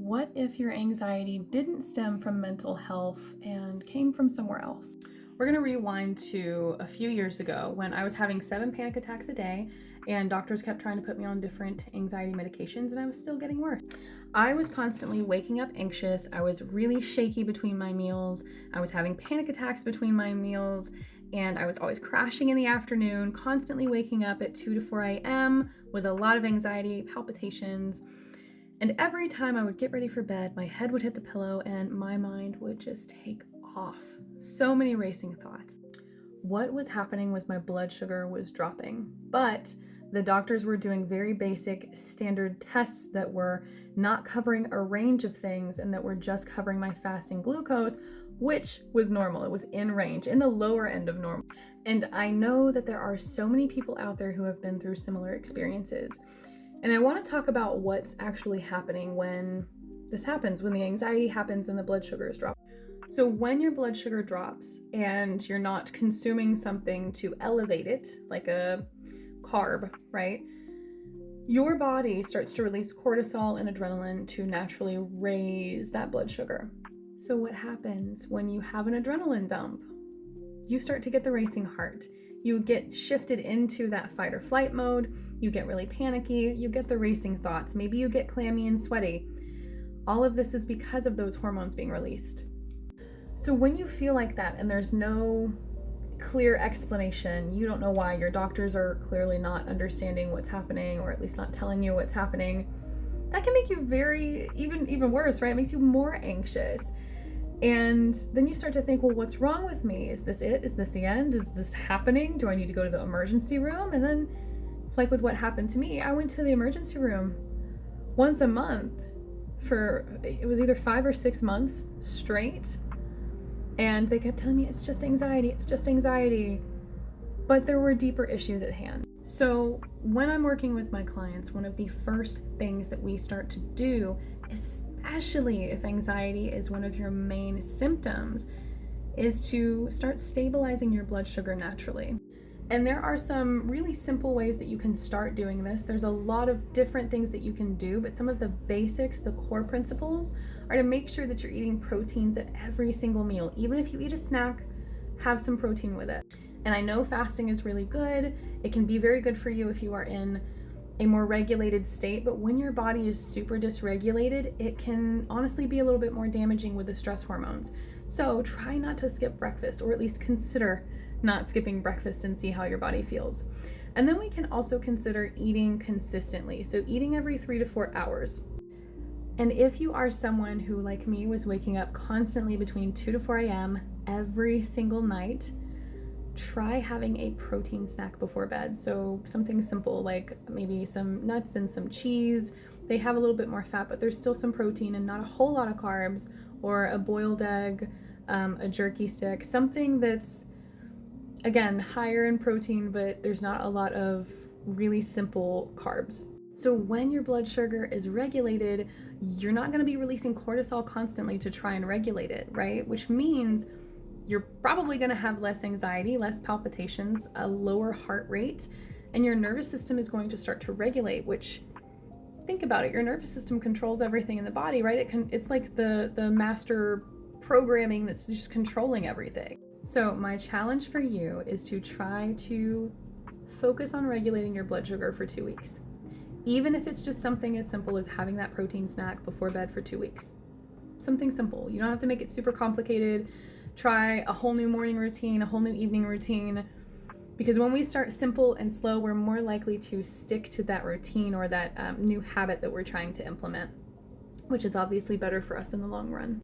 What if your anxiety didn't stem from mental health and came from somewhere else? We're going to rewind to a few years ago when I was having 7 panic attacks a day and doctors kept trying to put me on different anxiety medications and I was still getting worse. I was constantly waking up anxious. I was really shaky between my meals. I was having panic attacks between my meals and I was always crashing in the afternoon, constantly waking up at 2 to 4 a.m. with a lot of anxiety, palpitations. And every time I would get ready for bed, my head would hit the pillow and my mind would just take off. So many racing thoughts. What was happening was my blood sugar was dropping, but the doctors were doing very basic standard tests that were not covering a range of things and that were just covering my fasting glucose, which was normal. It was in range, in the lower end of normal. And I know that there are so many people out there who have been through similar experiences. And I want to talk about what's actually happening when this happens, when the anxiety happens and the blood sugar is dropping. So when your blood sugar drops and you're not consuming something to elevate it, like a carb, right? Your body starts to release cortisol and adrenaline to naturally raise that blood sugar. So what happens when you have an adrenaline dump? You start to get the racing heart. You get shifted into that fight or flight mode. You get really panicky. You get the racing thoughts. Maybe you get clammy and sweaty. All of this is because of those hormones being released. So when you feel like that and there's no clear explanation, you don't know why, your doctors are clearly not understanding what's happening or at least not telling you what's happening, that can make you very, even worse, right? It makes you more anxious. And then you start to think, well, what's wrong with me? Is this it? Is this the end? Is this happening? Do I need to go to the emergency room? And then, like with what happened to me, I went to the emergency room once a month for, it was either 5 or 6 months straight. And they kept telling me, it's just anxiety, it's just anxiety. But there were deeper issues at hand. So when I'm working with my clients, one of the first things that we start to do, especially if anxiety is one of your main symptoms, is to start stabilizing your blood sugar naturally. And there are some really simple ways that you can start doing this. There's a lot of different things that you can do, but some of the basics, the core principles, are to make sure that you're eating proteins at every single meal. Even if you eat a snack, have some protein with it. And I know fasting is really good. It can be very good for you if you are in a more regulated state, but when your body is super dysregulated, it can honestly be a little bit more damaging with the stress hormones. So try not to skip breakfast, or at least consider not skipping breakfast and see how your body feels. And then we can also consider eating consistently. So eating every 3 to 4 hours. And if you are someone who, like me, was waking up constantly between 2 to 4 a.m. every single night, try having a protein snack before bed. So something simple like maybe some nuts and some cheese. They have a little bit more fat, but there's still some protein and not a whole lot of carbs, or a boiled egg, a jerky stick, something that's, again, higher in protein, but there's not a lot of really simple carbs. So when your blood sugar is regulated, you're not going to be releasing cortisol constantly to try and regulate it, right? Which means you're probably going to have less anxiety, less palpitations, a lower heart rate, and your nervous system is going to start to regulate, which, think about it, your nervous system controls everything in the body, right? It's like the master programming that's just controlling everything. So my challenge for you is to try to focus on regulating your blood sugar for 2 weeks. Even if it's just something as simple as having that protein snack before bed for 2 weeks. Something simple. You don't have to make it super complicated. Try a whole new morning routine, a whole new evening routine. Because when we start simple and slow, we're more likely to stick to that routine or that new habit that we're trying to implement, which is obviously better for us in the long run.